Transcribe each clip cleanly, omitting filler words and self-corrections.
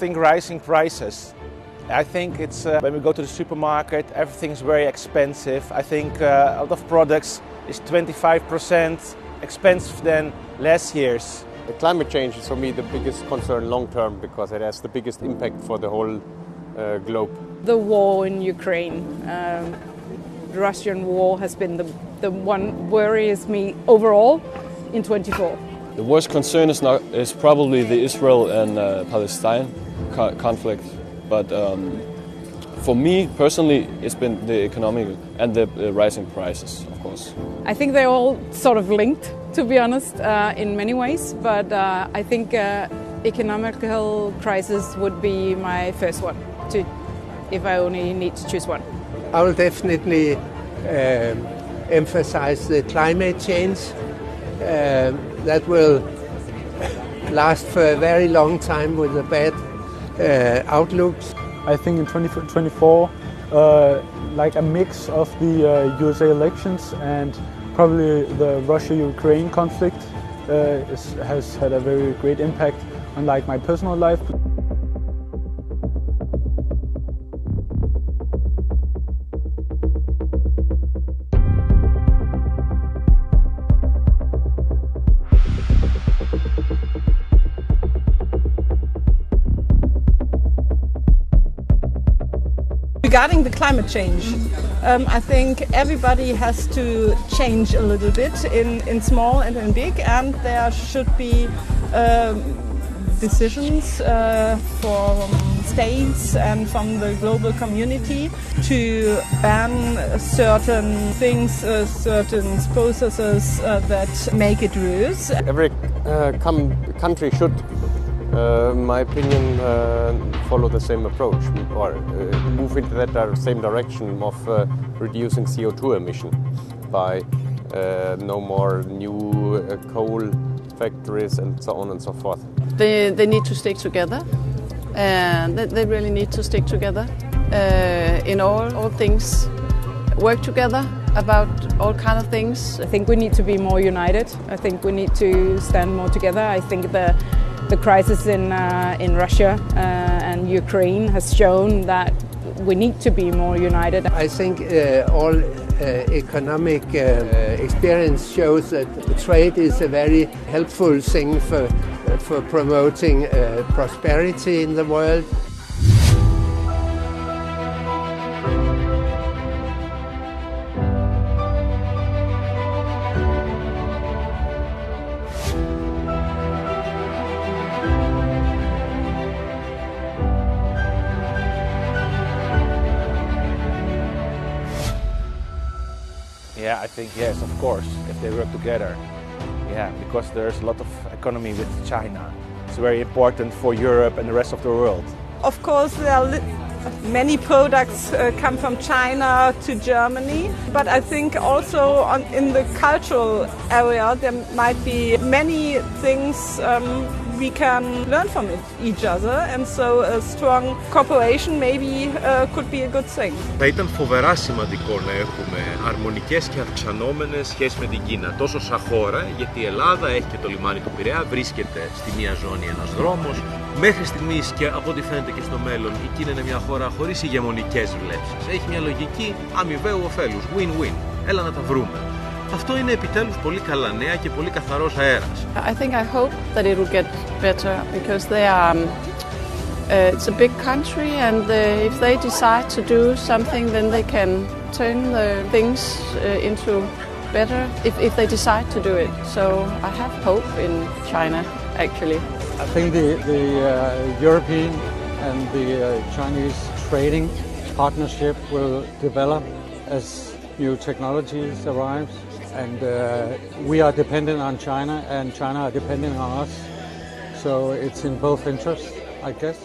think rising prices. I think it's when we go to the supermarket, everything's very expensive. I think a lot of products is 25% expensive than last year's. The climate change is for me the biggest concern long term because it has the biggest impact for the whole globe. The war in Ukraine, the Russian war has been the one worries me overall in 24. The worst concern is probably the Israel and Palestine conflict. But for me personally, it's been the economic and the rising prices, of course. I think they're all sort of linked, to be honest, in many ways. But I think economical crisis would be my first one, if I only need to choose one. I will definitely emphasize the climate change. That will last for a very long time with a bad outlooks. I think in 2024, like a mix of the USA elections and probably the Russia-Ukraine conflict has had a very great impact on like my personal life. Regarding the climate change, I think everybody has to change a little bit in small and in big, and there should be decisions from states and from the global community to ban certain things, certain processes that make it worse. Every country should, in my opinion, follow the same approach or move into that same direction of reducing CO2 emission by no more new coal factories and so on and so forth. They need to stick together, and they really need to stick together in all things, work together about all kind of things. I think we need to be more united. I think we need to stand more together. I think the crisis in Russia and Ukraine has shown that we need to be more united. I think all economic experience shows that trade is a very helpful thing for promoting prosperity in the world. Yeah, I think yes, of course, if they work together. Yeah, because there's a lot of economy with China. It's very important for Europe and the rest of the world. Of course, there are many products come from China to Germany, but I think also in the cultural area there might be many things we can learn from each other, and so a strong cooperation maybe could be a good thing. Θα ήταν φοβερά σημαντικό να έχουμε αρμονικές και αυξανόμενες σχέσεις με την Κίνα, τόσο σαν χώρα, γιατί η Ελλάδα έχει και το λιμάνι του Πειραιά, βρίσκεται στη μία ζώνη ένας δρόμος. Μέχρι στιγμής και από ό,τι φαίνεται και στο μέλλον, η Κίνα είναι μια χώρα χωρίς ηγεμονικές βλέψεις. Έχει μια λογική αμοιβαίου ωφέλους, win-win. Έλα να τα βρούμε. Αυτό είναι επιτέλους πολύ καλά νέα και πολύ καθαρός αέρας. I think I hope that it will get better because they are it's a big country, and if they decide to do something, then they can turn the things into better if they decide to do it. So I have hope in China, actually. I think the European and the Chinese trading partnership will develop as new technologies arrive. And we are dependent on China, and China are dependent on us. So it's in both interests, I guess.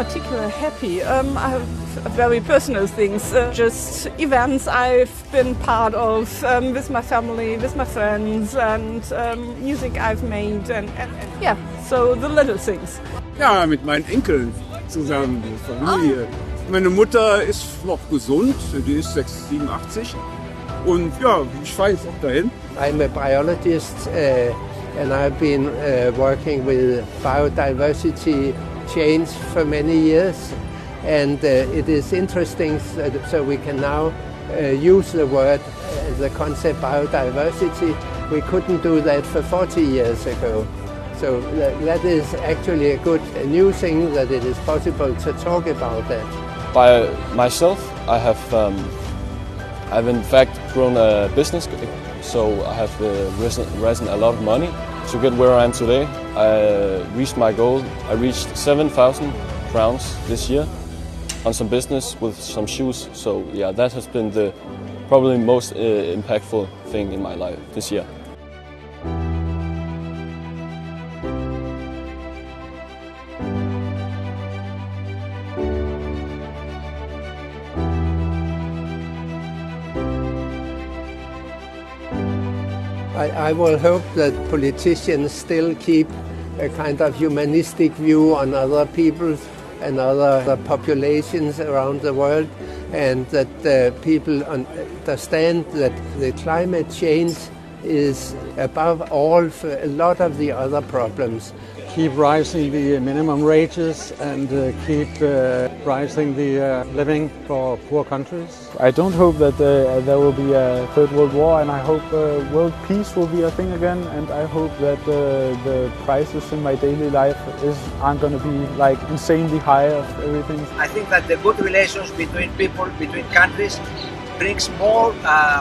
Particularly happy. I have very personal things, just events I've been part of with my family, with my friends, and music I've made, and yeah, so the little things. Ja, mit meinen Enkeln zusammen, Familie. Meine Mutter ist noch gesund, die ist 86 und ja, ich fahre jetzt auch dahin. I'm a biologist and I've been working with biodiversity change for many years, and it is interesting so we can now use the word, the concept biodiversity. We couldn't do that for 40 years ago. So that is actually a new thing, that it is possible to talk about that. By myself, I've in fact grown a business, so I have risen a lot of money to get where I am today. I reached my goal. I reached 7,000 crowns this year on some business with some shoes. So yeah, that has been the probably most impactful thing in my life this year. I will hope that politicians still keep a kind of humanistic view on other people and other populations around the world, and that people understand that the climate change is above all for a lot of the other problems. Keep rising the minimum wages and keep rising the living for poor countries. I don't hope that there will be a third world war, and I hope world peace will be a thing again, and I hope that the prices in my daily life aren't going to be like insanely high of everything. I think that the good relations between people, between countries, brings more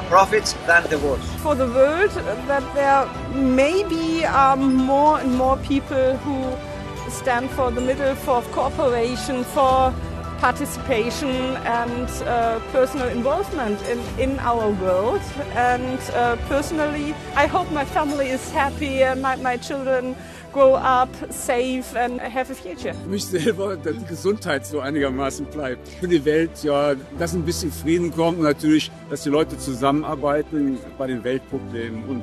profits than the wars. For the world, that there maybe are more and more people who stand for the middle, for cooperation, for participation and personal involvement in our world. And personally, I hope my family is happy and my children grow up safe and have a future. Für mich selber, dass die Gesundheit so einigermaßen bleibt. Für die Welt, ja, dass ein bisschen Frieden kommt und natürlich, dass die Leute zusammenarbeiten bei den Weltproblemen und